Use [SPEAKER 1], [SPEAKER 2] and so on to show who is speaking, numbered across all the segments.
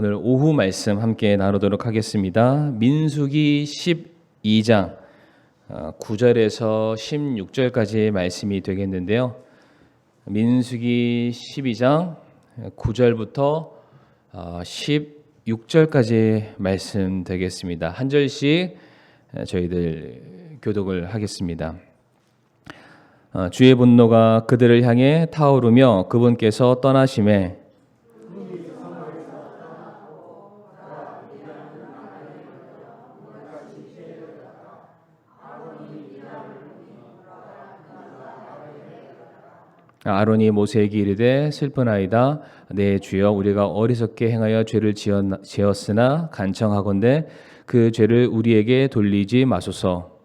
[SPEAKER 1] 오늘 오후 말씀 함께 나누도록 하겠습니다. 민수기 12장 9절에서 16절까지의 말씀이 되겠는데요. 민수기 12장 9절부터 16절까지 말씀 되겠습니다. 한 절씩 저희들 교독을 하겠습니다. 주의 분노가 그들을 향해 타오르며 그분께서 떠나심에 아론이 모세에게 이르되 슬프나이다. 내 주여, 우리가 어리석게 행하여 죄를 지었으나 간청하건대 그 죄를 우리에게 돌리지 마소서.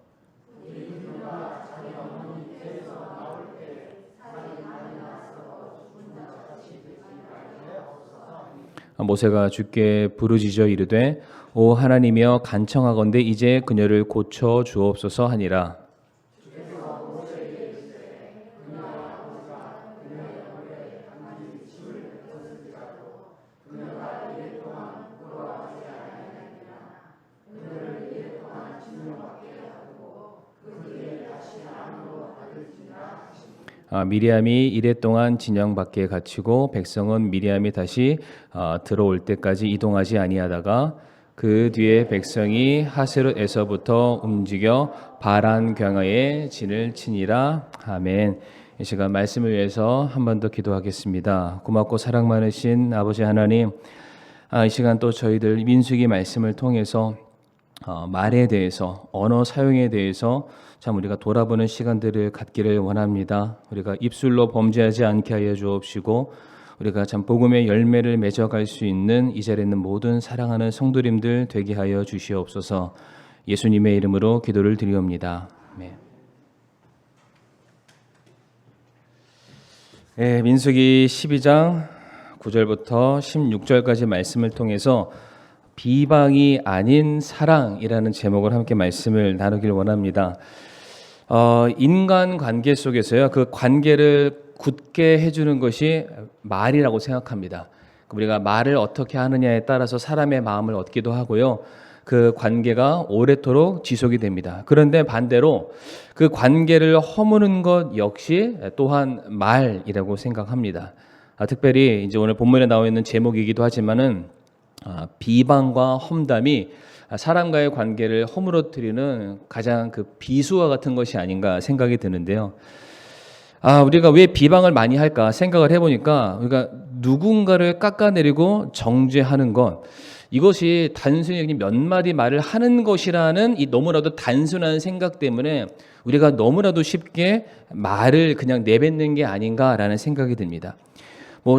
[SPEAKER 1] 모세가 주께 부르짖어 이르되 오 하나님이여, 간청하건대 이제 그녀를 고쳐 주옵소서 하니라. 미리암이 이랫동안 진영 밖에 갇히고 백성은 미리암이 다시 들어올 때까지 이동하지 아니하다가 그 뒤에 백성이 하세롯에서부터 움직여 바란 광야에 진을 치니라. 아멘. 이 시간 말씀을 위해서 한 번 더 기도하겠습니다. 고맙고 사랑 많으신 아버지 하나님, 이 시간 또 저희들 민수기 말씀을 통해서 말에 대해서, 언어 사용에 대해서 참 우리가 돌아보는 시간들을 갖기를 원합니다. 우리가 입술로 범죄하지 않게 하여 주옵시고, 우리가 참 복음의 열매를 맺어갈 수 있는 이 자리에 있는 모든 사랑하는 성도님들 되게 하여 주시옵소서. 예수님의 이름으로 기도를 드리옵니다. 네, 민수기 12장 9절부터 16절까지 말씀을 통해서 비방이 아닌 사랑이라는 제목을 함께 말씀을 나누길 원합니다. 인간 관계 속에서요, 그 관계를 굳게 해주는 것이 말이라고 생각합니다. 우리가 말을 어떻게 하느냐에 따라서 사람의 마음을 얻기도 하고요, 그 관계가 오래도록 지속이 됩니다. 그런데 반대로 그 관계를 허무는 것 역시 또한 말이라고 생각합니다. 특별히 이제 오늘 본문에 나와 있는 제목이기도 하지만은 비방과 험담이 사람과의 관계를 허물어뜨리는 가장 그 비수와 같은 것이 아닌가 생각이 드는데요. 우리가 왜 비방을 많이 할까 생각을 해보니까, 우리가 누군가를 깎아내리고 정죄하는 것, 이것이 단순히 몇 마디 말을 하는 것이라는 이 너무나도 단순한 생각 때문에 우리가 너무나도 쉽게 말을 그냥 내뱉는 게 아닌가라는 생각이 듭니다.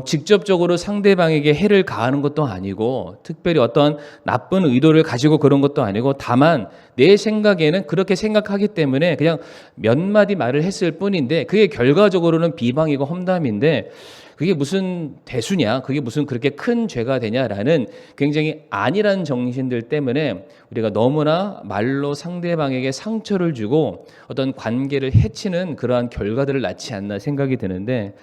[SPEAKER 1] 직접적으로 상대방에게 해를 가하는 것도 아니고, 특별히 어떤 나쁜 의도를 가지고 그런 것도 아니고, 다만 내 생각에는 그렇게 생각하기 때문에 그냥 몇 마디 말을 했을 뿐인데, 그게 결과적으로는 비방이고 험담인데, 그게 무슨 대수냐, 그게 무슨 그렇게 큰 죄가 되냐라는 굉장히 안일한 정신들 때문에 우리가 너무나 말로 상대방에게 상처를 주고 어떤 관계를 해치는 그러한 결과들을 낳지 않나 생각이 드는데,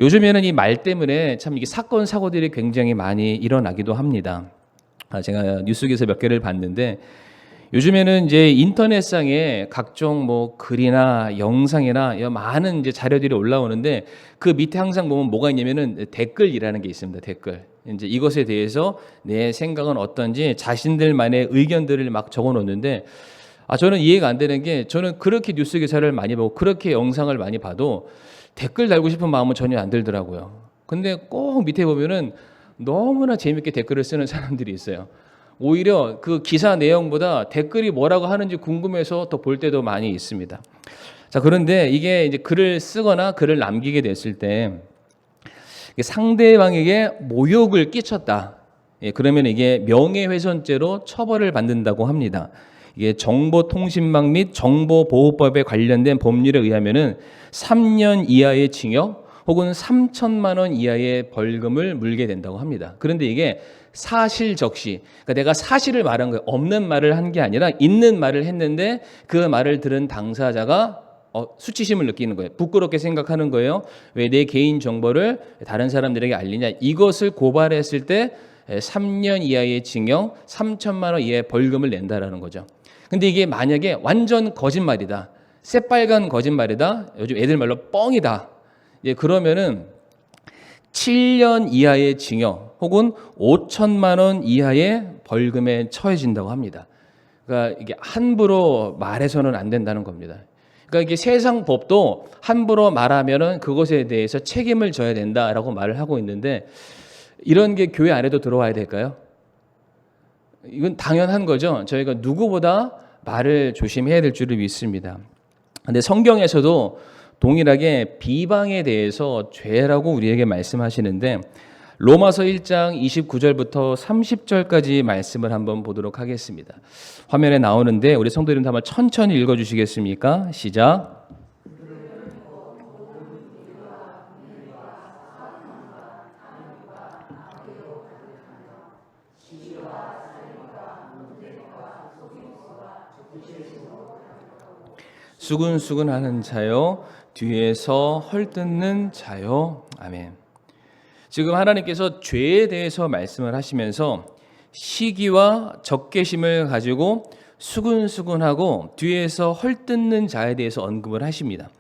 [SPEAKER 1] 요즘에는 이 말 때문에 참 이게 사건 사고들이 굉장히 많이 일어나기도 합니다. 제가 뉴스기사 몇 개를 봤는데, 요즘에는 이제 인터넷상에 각종 글이나 영상이나 많은 이제 자료들이 올라오는데, 그 밑에 항상 보면 뭐가 있냐면은 댓글이라는 게 있습니다. 댓글. 이제 이것에 대해서 내 생각은 어떤지 자신들만의 의견들을 막 적어 놓는데, 저는 이해가 안 되는 게, 저는 그렇게 뉴스 기사를 많이 보고 그렇게 영상을 많이 봐도 댓글 달고 싶은 마음은 전혀 안 들더라고요. 근데 꼭 밑에 보면은 너무나 재밌게 댓글을 쓰는 사람들이 있어요. 오히려 그 기사 내용보다 댓글이 뭐라고 하는지 궁금해서 더 볼 때도 많이 있습니다. 그런데 이게 이제 글을 쓰거나 글을 남기게 됐을 때 상대방에게 모욕을 끼쳤다. 그러면 이게 명예훼손죄로 처벌을 받는다고 합니다. 이게 정보통신망 및 정보보호법에 관련된 법률에 의하면은 3년 이하의 징역 혹은 3천만 원 이하의 벌금을 물게 된다고 합니다. 그런데 이게 사실적시, 그러니까 내가 사실을 말한 거예요. 없는 말을 한 게 아니라 있는 말을 했는데 그 말을 들은 당사자가 수치심을 느끼는 거예요. 부끄럽게 생각하는 거예요. 왜 내 개인 정보를 다른 사람들에게 알리냐. 이것을 고발했을 때 3년 이하의 징역, 3천만 원 이하의 벌금을 낸다라는 거죠. 근데 이게 만약에 완전 거짓말이다, 새빨간 거짓말이다, 요즘 애들 말로 뻥이다, 그러면은 7년 이하의 징역 혹은 5천만 원 이하의 벌금에 처해진다고 합니다. 그러니까 이게 함부로 말해서는 안 된다는 겁니다. 그러니까 이게 세상 법도 함부로 말하면은 그것에 대해서 책임을 져야 된다라고 말을 하고 있는데, 이런 게 교회 안에도 들어와야 될까요? 이건 당연한 거죠. 저희가 누구보다 말을 조심해야 될 줄을 믿습니다. 근데 성경에서도 동일하게 비방에 대해서 죄라고 우리에게 말씀하시는데, 로마서 1장 29절부터 30절까지 말씀을 한번 보도록 하겠습니다. 화면에 나오는데 우리 성도님들 한번 천천히 읽어주시겠습니까? 시작. 수근수근하는 자요, 뒤에서 헐뜯는 자요. 아멘. 지금 하나님께서 죄에 대해서 말씀을 하시면서 시기와 적개심을 가지고 수근수근하고 뒤에서 헐뜯는 자에 대해서 언급을 하십니다.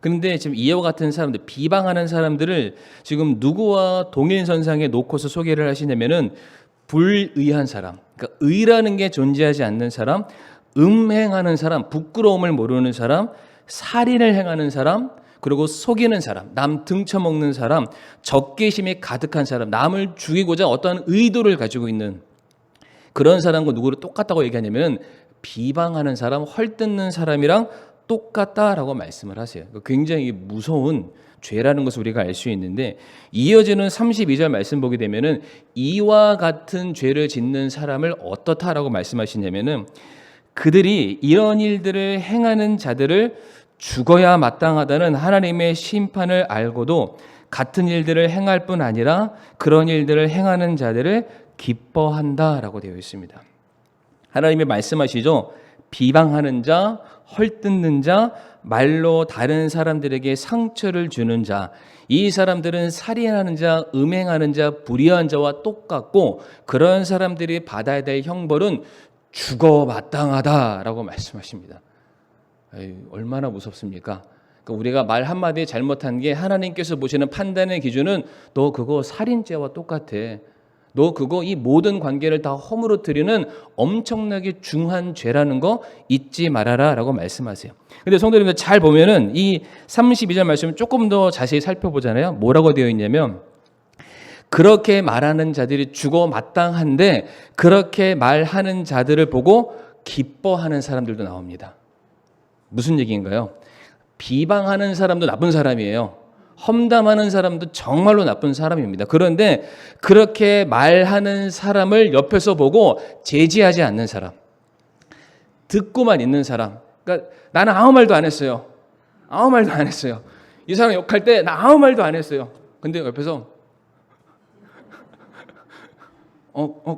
[SPEAKER 1] 그런데 지금 이와 같은 사람들, 비방하는 사람들을 지금 누구와 동일선상에 놓고서 소개를 하시냐면은 불의한 사람, 그러니까 의라는 게 존재하지 않는 사람, 음행하는 사람, 부끄러움을 모르는 사람, 살인을 행하는 사람, 그리고 속이는 사람, 남 등쳐먹는 사람, 적개심이 가득한 사람, 남을 죽이고자 어떠한 의도를 가지고 있는 그런 사람과 누구를 똑같다고 얘기하냐면 비방하는 사람, 헐뜯는 사람이랑 똑같다라고 말씀을 하세요. 굉장히 무서운 죄라는 것을 우리가 알 수 있는데, 이어지는 32절 말씀 보게 되면은 이와 같은 죄를 짓는 사람을 어떻다라고 말씀하시냐면은 그들이 이런 일들을 행하는 자들을 죽어야 마땅하다는 하나님의 심판을 알고도 같은 일들을 행할 뿐 아니라 그런 일들을 행하는 자들을 기뻐한다라고 되어 있습니다. 하나님이 말씀하시죠. 비방하는 자, 헐뜯는 자, 말로 다른 사람들에게 상처를 주는 자, 이 사람들은 살인하는 자, 음행하는 자, 불의한 자와 똑같고 그런 사람들이 받아야 될 형벌은 죽어 마땅하다라고 말씀하십니다. 얼마나 무섭습니까? 그러니까 우리가 말 한마디에 잘못한 게 하나님께서 보시는 판단의 기준은 너 그거 살인죄와 똑같아. 너 그거 이 모든 관계를 다 허물어뜨리는 엄청나게 중한 죄라는 거 잊지 말아라 라고 말씀하세요. 근데 성도님들 잘 보면은 이 32절 말씀을 조금 더 자세히 살펴보잖아요. 뭐라고 되어 있냐면 그렇게 말하는 자들이 죽어 마땅한데 그렇게 말하는 자들을 보고 기뻐하는 사람들도 나옵니다. 무슨 얘기인가요? 비방하는 사람도 나쁜 사람이에요. 험담하는 사람도 정말로 나쁜 사람입니다. 그런데 그렇게 말하는 사람을 옆에서 보고 제지하지 않는 사람, 듣고만 있는 사람. 그러니까 나는 아무 말도 안 했어요. 아무 말도 안 했어요. 이 사람 욕할 때 나 아무 말도 안 했어요. 근데 옆에서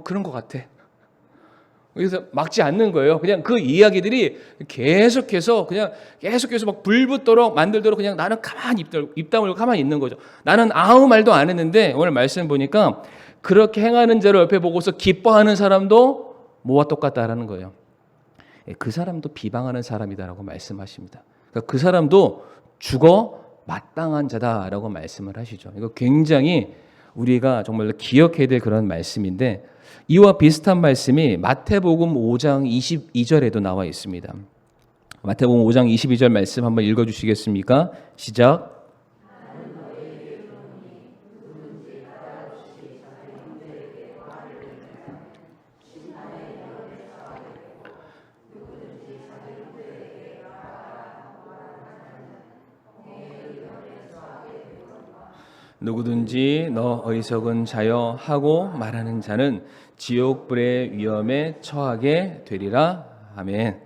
[SPEAKER 1] 그런 것 같아. 그래서 막지 않는 거예요. 그냥 그 이야기들이 계속해서 막 불붙도록 만들도록 그냥 나는 가만히 입 다물고 가만히 있는 거죠. 나는 아무 말도 안 했는데 오늘 말씀 보니까 그렇게 행하는 자를 옆에 보고서 기뻐하는 사람도 뭐와 똑같다라는 거예요. 그 사람도 비방하는 사람이다라고 말씀하십니다. 그러니까 그 사람도 죽어 마땅한 자다라고 말씀을 하시죠. 이거 굉장히 우리가 정말 기억해야 될 그런 말씀인데, 이와 비슷한 말씀이 마태복음 5장 22절에도 나와 있습니다. 마태복음 5장 22절 말씀 한번 읽어주시겠습니까? 시작. 누구든지 너 어리석은 자여 하고 말하는 자는 지옥불의 위험에 처하게 되리라. 아멘.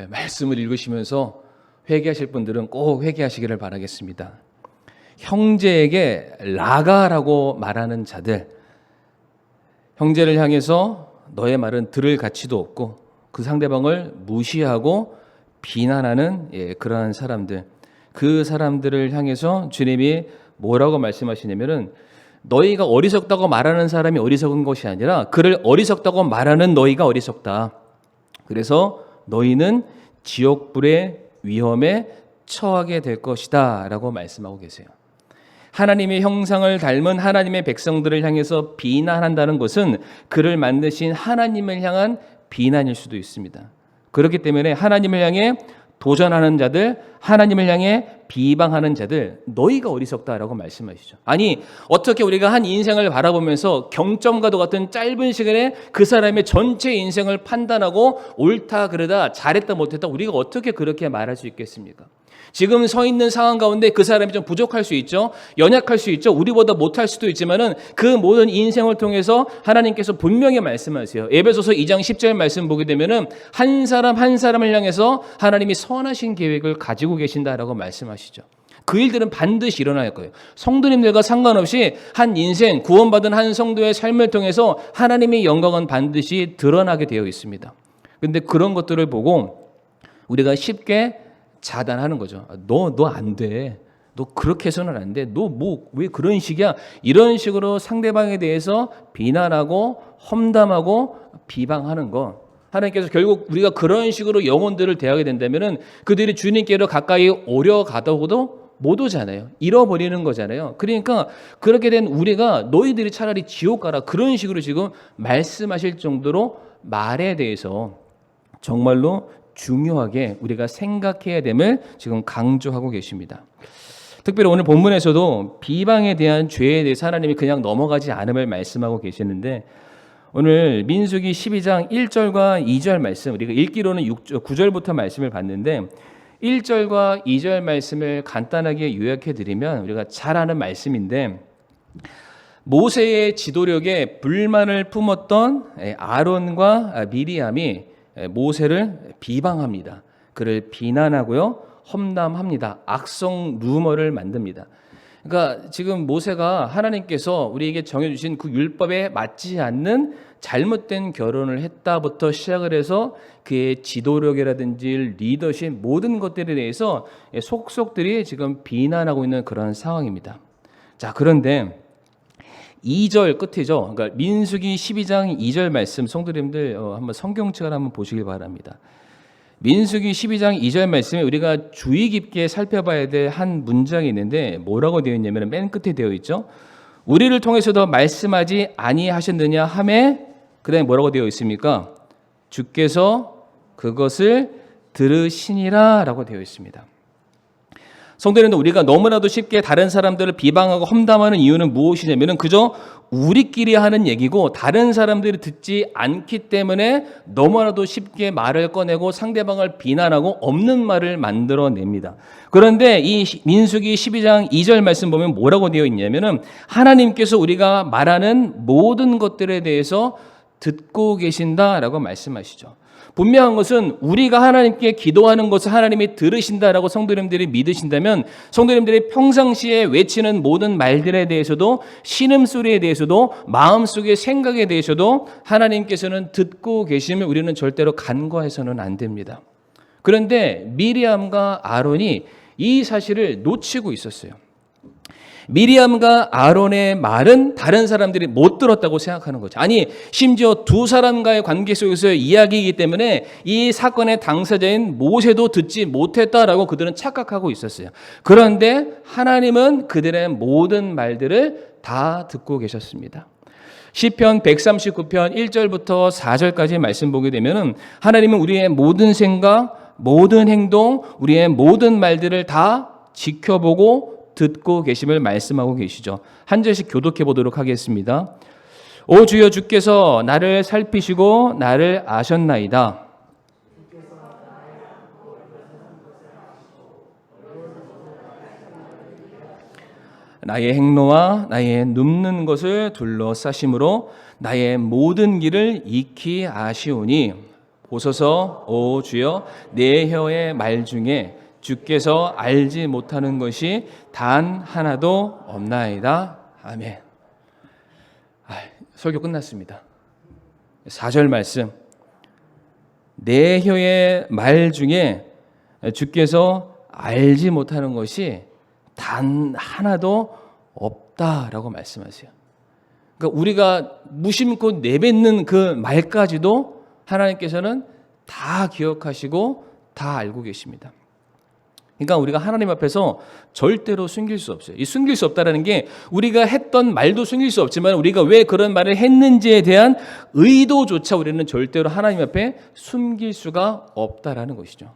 [SPEAKER 1] 말씀을 읽으시면서 회개하실 분들은 꼭 회개하시기를 바라겠습니다. 형제에게 라가라고 말하는 자들, 형제를 향해서 너의 말은 들을 가치도 없고 그 상대방을 무시하고 비난하는 그러한 사람들, 그 사람들을 향해서 주님이 뭐라고 말씀하시냐면은 너희가 어리석다고 말하는 사람이 어리석은 것이 아니라 그를 어리석다고 말하는 너희가 어리석다. 그래서 너희는 지옥불의 위험에 처하게 될 것이다 라고 말씀하고 계세요. 하나님의 형상을 닮은 하나님의 백성들을 향해서 비난한다는 것은 그를 만드신 하나님을 향한 비난일 수도 있습니다. 그렇기 때문에 하나님을 향해 도전하는 자들, 하나님을 향해 비방하는 자들, 너희가 어리석다라고 말씀하시죠. 아니, 어떻게 우리가 한 인생을 바라보면서 경점과도 같은 짧은 시간에 그 사람의 전체 인생을 판단하고 옳다 그르다 잘했다 못했다 우리가 어떻게 그렇게 말할 수 있겠습니까? 지금 서 있는 상황 가운데 그 사람이 좀 부족할 수 있죠. 연약할 수 있죠. 우리보다 못할 수도 있지만은 그 모든 인생을 통해서 하나님께서 분명히 말씀하세요. 에베소서 2장 10절 말씀 보게 되면은 한 사람 한 사람을 향해서 하나님이 선하신 계획을 가지고 계신다라고 말씀하시죠. 그 일들은 반드시 일어날 거예요. 성도님들과 상관없이 한 인생, 구원받은 한 성도의 삶을 통해서 하나님의 영광은 반드시 드러나게 되어 있습니다. 그런데 그런 것들을 보고 우리가 쉽게 자단하는 거죠. 너 안 돼. 너 그렇게 해서는 안 돼. 너 뭐 왜 그런 식이야? 이런 식으로 상대방에 대해서 비난하고 험담하고 비방하는 거. 하나님께서 결국 우리가 그런 식으로 영혼들을 대하게 된다면은 그들이 주님께로 가까이 오려 가다고도 못 오잖아요. 잃어버리는 거잖아요. 그러니까 그렇게 된 우리가 너희들이 차라리 지옥 가라 그런 식으로 지금 말씀하실 정도로 말에 대해서 정말로 중요하게 우리가 생각해야 됨을 지금 강조하고 계십니다. 특별히 오늘 본문에서도 비방에 대한 죄에 대해서 하나님이 그냥 넘어가지 않음을 말씀하고 계시는데 오늘 민수기 12장 1절과 2절 말씀 우리가 읽기로는 9절부터 말씀을 봤는데 1절과 2절 말씀을 간단하게 요약해 드리면 우리가 잘 아는 말씀인데 모세의 지도력에 불만을 품었던 아론과 미리암이 모세를 비방합니다. 그를 비난하고요. 험담합니다. 악성 루머를 만듭니다. 그러니까 지금 모세가 하나님께서 우리에게 정해주신 그 율법에 맞지 않는 잘못된 결혼을 했다부터 시작을 해서 그의 지도력이라든지 리더십 모든 것들에 대해서 속속들이 지금 비난하고 있는 그런 상황입니다. 자, 그런데 2절 끝이죠. 그러니까 민수기 12장 2절 말씀 성도님들 한번 성경책을 한번 보시길 바랍니다. 민수기 12장 2절 말씀에 우리가 주의 깊게 살펴봐야 될 한 문장이 있는데 뭐라고 되어 있냐면 맨 끝에 되어 있죠. 우리를 통해서도 말씀하지 아니하셨느냐 하매 그다음에 뭐라고 되어 있습니까? 주께서 그것을 들으시니라 라고 되어 있습니다. 성도님들 우리가 너무나도 쉽게 다른 사람들을 비방하고 험담하는 이유는 무엇이냐면 그저 우리끼리 하는 얘기고 다른 사람들이 듣지 않기 때문에 너무나도 쉽게 말을 꺼내고 상대방을 비난하고 없는 말을 만들어냅니다. 그런데 이 민수기 12장 2절 말씀 보면 뭐라고 되어 있냐면 하나님께서 우리가 말하는 모든 것들에 대해서 듣고 계신다라고 말씀하시죠. 분명한 것은 우리가 하나님께 기도하는 것을 하나님이 들으신다라고 성도님들이 믿으신다면 성도님들이 평상시에 외치는 모든 말들에 대해서도 신음소리에 대해서도 마음속의 생각에 대해서도 하나님께서는 듣고 계시면 우리는 절대로 간과해서는 안 됩니다. 그런데 미리암과 아론이 이 사실을 놓치고 있었어요. 미리암과 아론의 말은 다른 사람들이 못 들었다고 생각하는 거죠. 아니 심지어 두 사람과의 관계 속에서의 이야기이기 때문에 이 사건의 당사자인 모세도 듣지 못했다라고 그들은 착각하고 있었어요. 그런데 하나님은 그들의 모든 말들을 다 듣고 계셨습니다. 시편 139편 1절부터 4절까지 말씀 보게 되면 하나님은 우리의 모든 생각, 모든 행동, 우리의 모든 말들을 다 지켜보고 듣고 계심을 말씀하고 계시죠. 한 절씩 교독해 보도록 하겠습니다. 오 주여 주께서 나를 살피시고 나를 아셨나이다. 나의 행로와 나의 눕는 것을 둘러싸심으로 나의 모든 길을 익히 아시오니 보소서 오 주여 내 혀의 말 중에 주께서 알지 못하는 것이 단 하나도 없나이다. 아멘. 설교 끝났습니다. 4절 말씀. 내 혀의 말 중에 주께서 알지 못하는 것이 단 하나도 없다라고 말씀하세요. 그러니까 우리가 무심코 내뱉는 그 말까지도 하나님께서는 다 기억하시고 다 알고 계십니다. 그러니까 우리가 하나님 앞에서 절대로 숨길 수 없어요. 이 숨길 수 없다라는 게 우리가 했던 말도 숨길 수 없지만 우리가 왜 그런 말을 했는지에 대한 의도조차 우리는 절대로 하나님 앞에 숨길 수가 없다라는 것이죠.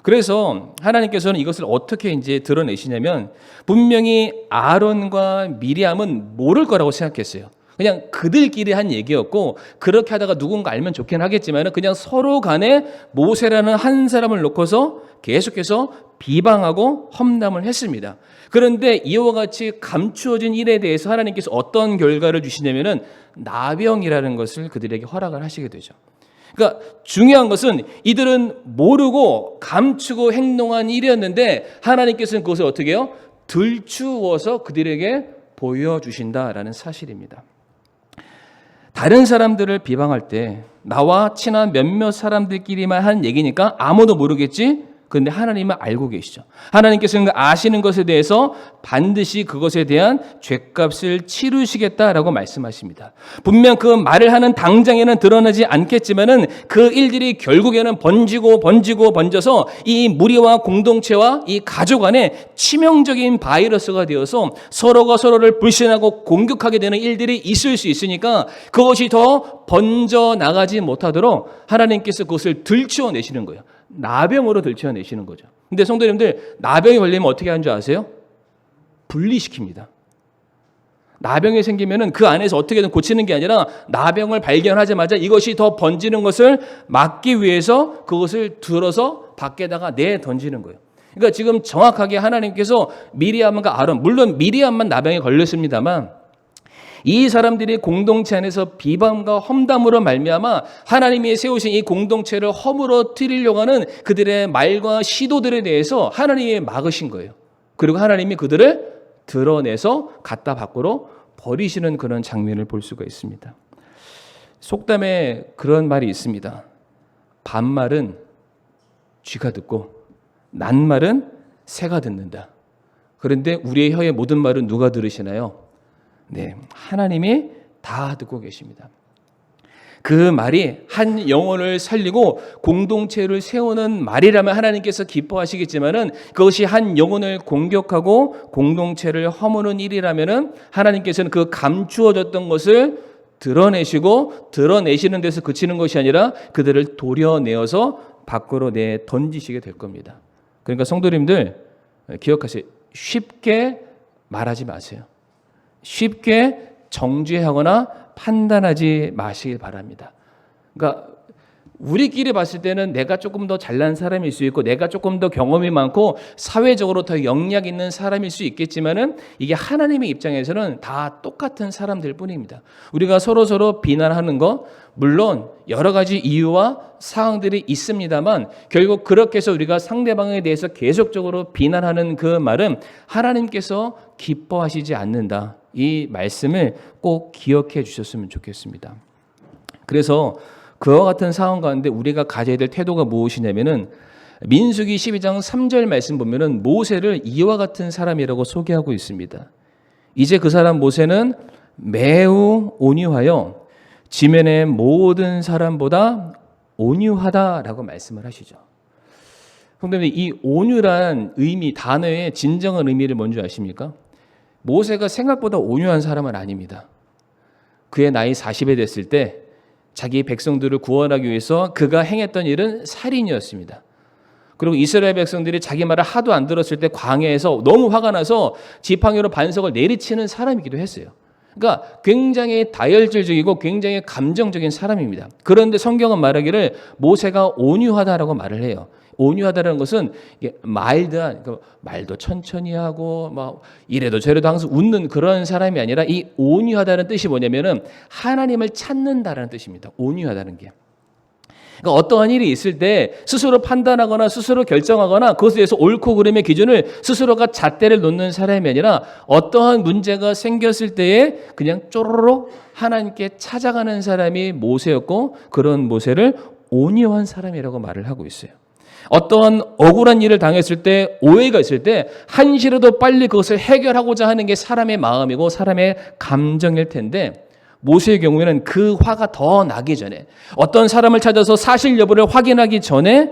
[SPEAKER 1] 그래서 하나님께서는 이것을 어떻게 이제 드러내시냐면 분명히 아론과 미리암은 모를 거라고 생각했어요. 그냥 그들끼리 한 얘기였고 그렇게 하다가 누군가 알면 좋긴 하겠지만 그냥 서로 간에 모세라는 한 사람을 놓고서 계속해서 비방하고 험담을 했습니다. 그런데 이와 같이 감추어진 일에 대해서 하나님께서 어떤 결과를 주시냐면은 나병이라는 것을 그들에게 허락을 하시게 되죠. 그러니까 중요한 것은 이들은 모르고 감추고 행동한 일이었는데 하나님께서는 그것을 어떻게 해요? 들추어서 그들에게 보여주신다라는 사실입니다. 다른 사람들을 비방할 때 나와 친한 몇몇 사람들끼리만 한 얘기니까 아무도 모르겠지? 그런데 하나님은 알고 계시죠. 하나님께서는 아시는 것에 대해서 반드시 그것에 대한 죗값을 치르시겠다라고 말씀하십니다. 분명 그 말을 하는 당장에는 드러나지 않겠지만은 그 일들이 결국에는 번져서 이 무리와 공동체와 이 가족 안에 치명적인 바이러스가 되어서 서로가 서로를 불신하고 공격하게 되는 일들이 있을 수 있으니까 그것이 더 번져 나가지 못하도록 하나님께서 그것을 들추어내시는 거예요. 나병으로 들춰내시는 거죠. 근데 성도님들, 나병이 걸리면 어떻게 하는 줄 아세요? 분리시킵니다. 나병이 생기면은 그 안에서 어떻게든 고치는 게 아니라 나병을 발견하자마자 이것이 더 번지는 것을 막기 위해서 그것을 들어서 밖에다가 내 던지는 거예요. 그러니까 지금 정확하게 하나님께서 미리암과 아론, 물론 미리암만 나병에 걸렸습니다만 이 사람들이 공동체 안에서 비방과 험담으로 말미암아 하나님이 세우신 이 공동체를 허물어뜨리려고 하는 그들의 말과 시도들에 대해서 하나님이 막으신 거예요. 그리고 하나님이 그들을 드러내서 갖다 밖으로 버리시는 그런 장면을 볼 수가 있습니다. 속담에 그런 말이 있습니다. 반말은 쥐가 듣고 낱말은 새가 듣는다. 그런데 우리의 혀의 모든 말은 누가 들으시나요? 네, 하나님이 다 듣고 계십니다. 그 말이 한 영혼을 살리고 공동체를 세우는 말이라면 하나님께서 기뻐하시겠지만은 그것이 한 영혼을 공격하고 공동체를 허무는 일이라면은 하나님께서는 그 감추어졌던 것을 드러내시고 드러내시는 데서 그치는 것이 아니라 그들을 도려내어서 밖으로 내 던지시게 될 겁니다. 그러니까 성도님들 기억하세요. 쉽게 말하지 마세요. 쉽게 정죄하거나 판단하지 마시길 바랍니다. 그러니까 우리끼리 봤을 때는 내가 조금 더 잘난 사람일 수 있고 내가 조금 더 경험이 많고 사회적으로 더 영향 있는 사람일 수 있겠지만은 이게 하나님의 입장에서는 다 똑같은 사람들 뿐입니다. 우리가 서로 비난하는 거 물론 여러 가지 이유와 사항들이 있습니다만 결국 그렇게 해서 우리가 상대방에 대해서 계속적으로 비난하는 그 말은 하나님께서 기뻐하시지 않는다. 이 말씀을 꼭 기억해 주셨으면 좋겠습니다. 그래서 그와 같은 상황 가운데 우리가 가져야 될 태도가 무엇이냐면은 민수기 12장 3절 말씀 보면은 모세를 이와 같은 사람이라고 소개하고 있습니다. 이제 그 사람 모세는 매우 온유하여 지면의 모든 사람보다 온유하다라고 말씀을 하시죠. 그런데 이 온유란 의미, 단어의 진정한 의미를 뭔지 아십니까? 모세가 생각보다 온유한 사람은 아닙니다. 그의 나이 40에 됐을 때 자기 백성들을 구원하기 위해서 그가 행했던 일은 살인이었습니다. 그리고 이스라엘 백성들이 자기 말을 하도 안 들었을 때 광야에서 너무 화가 나서 지팡이로 반석을 내리치는 사람이기도 했어요. 그러니까 굉장히 다혈질적이고 굉장히 감정적인 사람입니다. 그런데 성경은 말하기를 모세가 온유하다라고 말을 해요. 온유하다는 것은 이게 마일드한, 그러니까 말도 천천히 하고 막 이래도 저래도 항상 웃는 그런 사람이 아니라 이 온유하다는 뜻이 뭐냐면은 하나님을 찾는다라는 뜻입니다. 온유하다는 게. 그러니까 어떠한 일이 있을 때 스스로 판단하거나 스스로 결정하거나 그것에 대해서 옳고 그름의 기준을 스스로가 잣대를 놓는 사람이 아니라 어떠한 문제가 생겼을 때에 그냥 쪼로록 하나님께 찾아가는 사람이 모세였고 그런 모세를 온유한 사람이라고 말을 하고 있어요. 어떤 억울한 일을 당했을 때, 오해가 있을 때 한시라도 빨리 그것을 해결하고자 하는 게 사람의 마음이고 사람의 감정일 텐데, 모세의 경우에는 그 화가 더 나기 전에, 어떤 사람을 찾아서 사실 여부를 확인하기 전에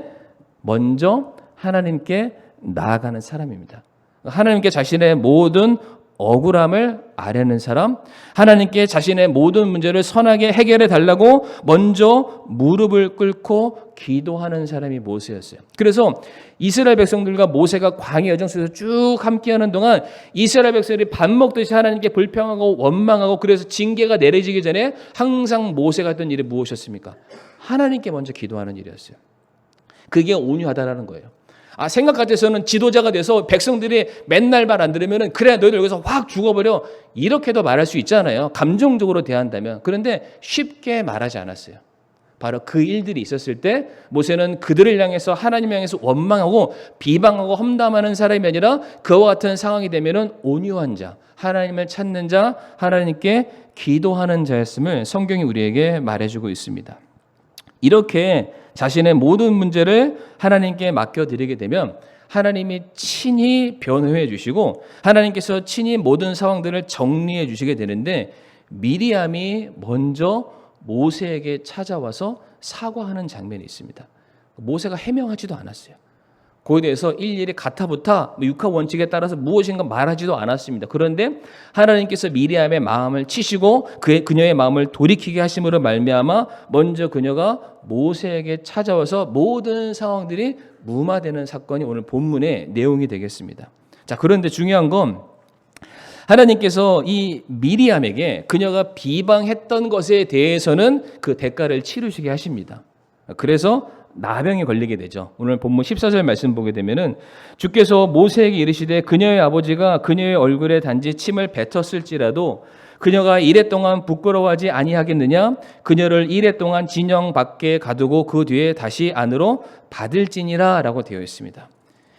[SPEAKER 1] 먼저 하나님께 나아가는 사람입니다. 하나님께 자신의 모든 억울함을 아뢰는 사람, 하나님께 자신의 모든 문제를 선하게 해결해 달라고 먼저 무릎을 꿇고 기도하는 사람이 모세였어요. 그래서 이스라엘 백성들과 모세가 광야 여정 속에서 쭉 함께하는 동안 이스라엘 백성들이 밥 먹듯이 하나님께 불평하고 원망하고, 그래서 징계가 내려지기 전에 항상 모세가 했던 일이 무엇이었습니까? 하나님께 먼저 기도하는 일이었어요. 그게 온유하다라는 거예요. 생각 같아서는 지도자가 돼서 백성들이 맨날 말 안 들으면 그래 너희들 여기서 확 죽어버려, 이렇게도 말할 수 있잖아요. 감정적으로 대한다면. 그런데 쉽게 말하지 않았어요. 바로 그 일들이 있었을 때 모세는 그들을 향해서, 하나님 향해서 원망하고 비방하고 험담하는 사람이 아니라 그와 같은 상황이 되면 온유한 자, 하나님을 찾는 자, 하나님께 기도하는 자였음을 성경이 우리에게 말해주고 있습니다. 이렇게 자신의 모든 문제를 하나님께 맡겨드리게 되면 하나님이 친히 변호해 주시고 하나님께서 친히 모든 상황들을 정리해 주시게 되는데, 미리암이 먼저 모세에게 찾아와서 사과하는 장면이 있습니다. 모세가 해명하지도 않았어요. 그에 대해서 일일이 가타부타 육하 원칙에 따라서 무엇인가 말하지도 않았습니다. 그런데 하나님께서 미리암의 마음을 치시고 그녀의 마음을 돌이키게 하심으로 말미암아 먼저 그녀가 모세에게 찾아와서 모든 상황들이 무마되는 사건이 오늘 본문의 내용이 되겠습니다. 자, 그런데 중요한 건 하나님께서 이 미리암에게 그녀가 비방했던 것에 대해서는 그 대가를 치르시게 하십니다. 그래서 나병에 걸리게 되죠. 오늘 본문 14절 말씀 보게 되면은 주께서 모세에게 이르시되 그녀의 아버지가 그녀의 얼굴에 단지 침을 뱉었을지라도 그녀가 이래 동안 부끄러워하지 아니하겠느냐? 그녀를 이래 동안 진영 밖에 가두고 그 뒤에 다시 안으로 받을지니라 라고 되어 있습니다.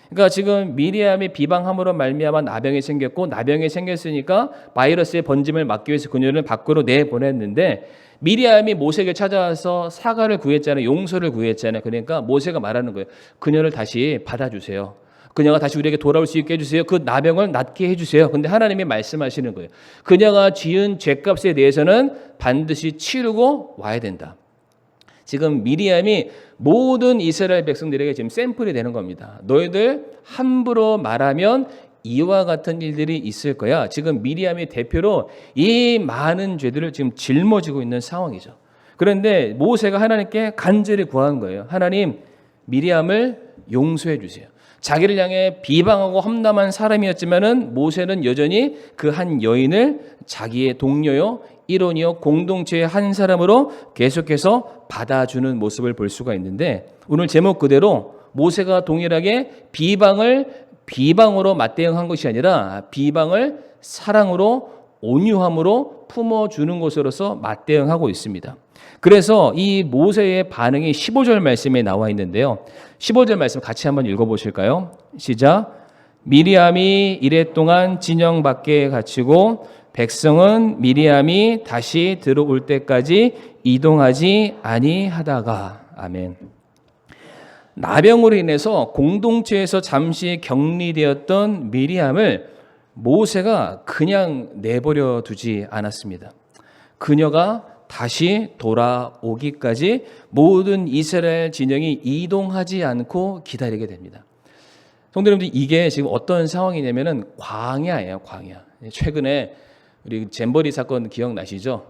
[SPEAKER 1] 그러니까 지금 미리암이 비방함으로 말미암아 나병이 생겼고, 나병이 생겼으니까 바이러스의 번짐을 막기 위해서 그녀를 밖으로 내보냈는데, 미리암이 모세에게 찾아와서 사과를 구했잖아요. 용서를 구했잖아요. 그러니까 모세가 말하는 거예요. 그녀를 다시 받아주세요. 그녀가 다시 우리에게 돌아올 수 있게 해주세요. 그 나병을 낫게 해주세요. 그런데 하나님이 말씀하시는 거예요. 그녀가 지은 죄값에 대해서는 반드시 치르고 와야 된다. 지금 미리암이 모든 이스라엘 백성들에게 지금 샘플이 되는 겁니다. 너희들 함부로 말하면 이와 같은 일들이 있을 거야. 지금 미리암이 대표로 이 많은 죄들을 지금 짊어지고 있는 상황이죠. 그런데 모세가 하나님께 간절히 구한 거예요. 하나님, 미리암을 용서해 주세요. 자기를 향해 비방하고 험담한 사람이었지만은 모세는 여전히 그 한 여인을 자기의 동료요, 일원이요, 공동체의 한 사람으로 계속해서 받아주는 모습을 볼 수가 있는데, 오늘 제목 그대로 모세가 동일하게 비방으로 맞대응한 것이 아니라 비방을 사랑으로, 온유함으로 품어주는 것으로서 맞대응하고 있습니다. 그래서 이 모세의 반응이 15절 말씀에 나와 있는데요. 15절 말씀 같이 한번 읽어보실까요? 시작. 미리암이 이래 동안 진영 밖에 갇히고 백성은 미리암이 다시 들어올 때까지 이동하지 아니하다가. 아멘. 나병으로 인해서 공동체에서 잠시 격리되었던 미리암을 모세가 그냥 내버려 두지 않았습니다. 그녀가 다시 돌아오기까지 모든 이스라엘 진영이 이동하지 않고 기다리게 됩니다. 성도 여러분들, 이게 지금 어떤 상황이냐면은 광야예요, 광야. 최근에 우리 잼버리 사건 기억나시죠?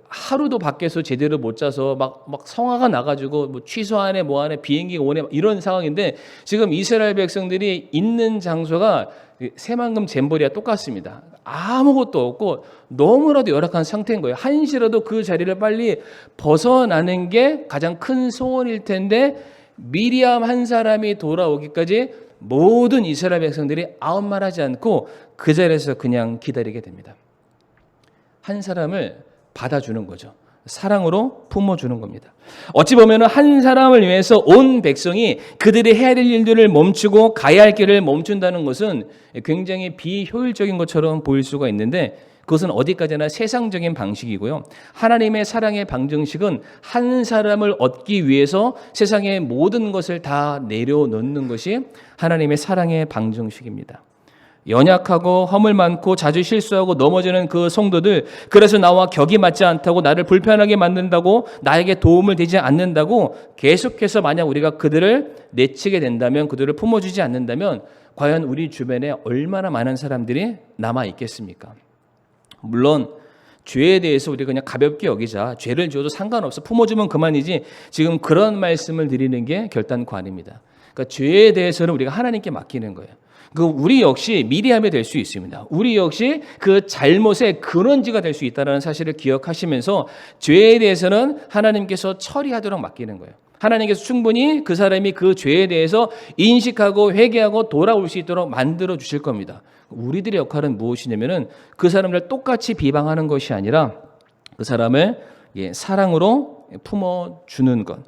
[SPEAKER 1] 하루도 밖에서 제대로 못 자서 막 성화가 나가지고 뭐 취소하네 뭐하네 비행기가 오네 이런 상황인데, 지금 이스라엘 백성들이 있는 장소가 새만금 잼버리와 똑같습니다. 아무것도 없고 너무나도 열악한 상태인 거예요. 한시라도 그 자리를 빨리 벗어나는 게 가장 큰 소원일 텐데, 미리암 한 사람이 돌아오기까지 모든 이스라엘 백성들이 아무 말하지 않고 그 자리에서 그냥 기다리게 됩니다. 한 사람을 받아주는 거죠. 사랑으로 품어주는 겁니다. 어찌 보면 한 사람을 위해서 온 백성이 그들이 해야 될 일들을 멈추고 가야 할 길을 멈춘다는 것은 굉장히 비효율적인 것처럼 보일 수가 있는데, 그것은 어디까지나 세상적인 방식이고요. 하나님의 사랑의 방정식은 한 사람을 얻기 위해서 세상의 모든 것을 다 내려놓는 것이 하나님의 사랑의 방정식입니다. 연약하고 허물 많고 자주 실수하고 넘어지는 그 성도들, 그래서 나와 격이 맞지 않다고, 나를 불편하게 만든다고, 나에게 도움을 되지 않는다고 계속해서 만약 우리가 그들을 내치게 된다면, 그들을 품어주지 않는다면 과연 우리 주변에 얼마나 많은 사람들이 남아 있겠습니까? 물론 죄에 대해서 우리가 그냥 가볍게 여기자, 죄를 지어도 상관없어, 품어주면 그만이지, 지금 그런 말씀을 드리는 게 결단코 아닙니다. 그러니까 죄에 대해서는 우리가 하나님께 맡기는 거예요. 우리 역시 미리함이 될 수 있습니다. 우리 역시 그 잘못의 근원지가 될 수 있다는 사실을 기억하시면서 죄에 대해서는 하나님께서 처리하도록 맡기는 거예요. 하나님께서 충분히 그 사람이 그 죄에 대해서 인식하고 회개하고 돌아올 수 있도록 만들어 주실 겁니다. 우리들의 역할은 무엇이냐면은 그 사람을 똑같이 비방하는 것이 아니라 그 사람을 사랑으로 품어주는 것,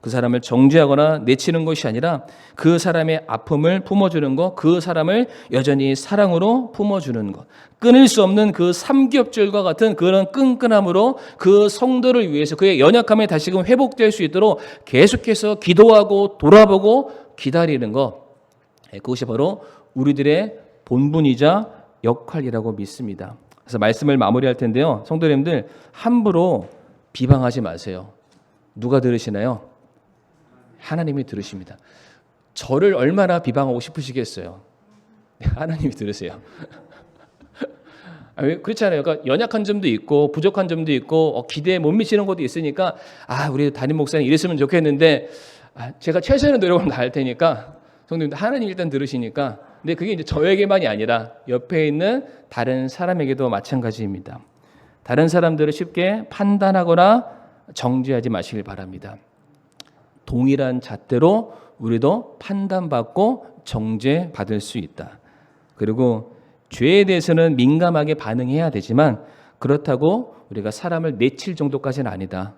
[SPEAKER 1] 그 사람을 정죄하거나 내치는 것이 아니라 그 사람의 아픔을 품어주는 것, 그 사람을 여전히 사랑으로 품어주는 것, 끊을 수 없는 그 삼겹줄과 같은 그런 끈끈함으로 그 성도를 위해서 그의 연약함이 다시금 회복될 수 있도록 계속해서 기도하고 돌아보고 기다리는 것, 그것이 바로 우리들의 본분이자 역할이라고 믿습니다. 그래서 말씀을 마무리할 텐데요, 성도님들 함부로 비방하지 마세요. 누가 들으시나요? 하나님이 들으십니다. 저를 얼마나 비방하고 싶으시겠어요? 하나님이 들으세요. 그렇잖아요. 그러니까 연약한 점도 있고 부족한 점도 있고 기대에 못 미치는 것도 있으니까 우리 담임 목사님 이랬으면 좋겠는데 제가 최선의 노력을 다할 테니까 성도님들 하나님 일단 들으시니까. 근데 그게 이제 저에게만이 아니라 옆에 있는 다른 사람에게도 마찬가지입니다. 다른 사람들을 쉽게 판단하거나 정죄하지 마시길 바랍니다. 동일한 잣대로 우리도 판단받고 정죄받을 수 있다. 그리고 죄에 대해서는 민감하게 반응해야 되지만 그렇다고 우리가 사람을 내칠 정도까지는 아니다.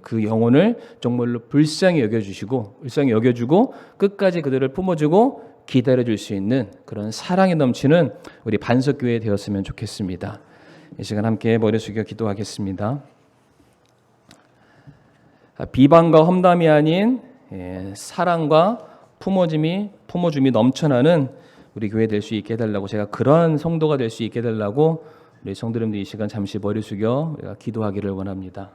[SPEAKER 1] 그 영혼을 정말로 불쌍히 여겨주고 끝까지 그들을 품어주고 기다려줄 수 있는 그런 사랑이 넘치는 우리 반석교회 되었으면 좋겠습니다. 이 시간 함께 머리 숙여 기도하겠습니다. 비방과 험담이 아닌 사랑과 품어줌이 넘쳐나는 우리 교회 될 수 있게 해달라고, 제가 그런 성도가 될 수 있게 해달라고 우리 성도님들 이 시간 잠시 머리 숙여 우리가 기도하기를 원합니다.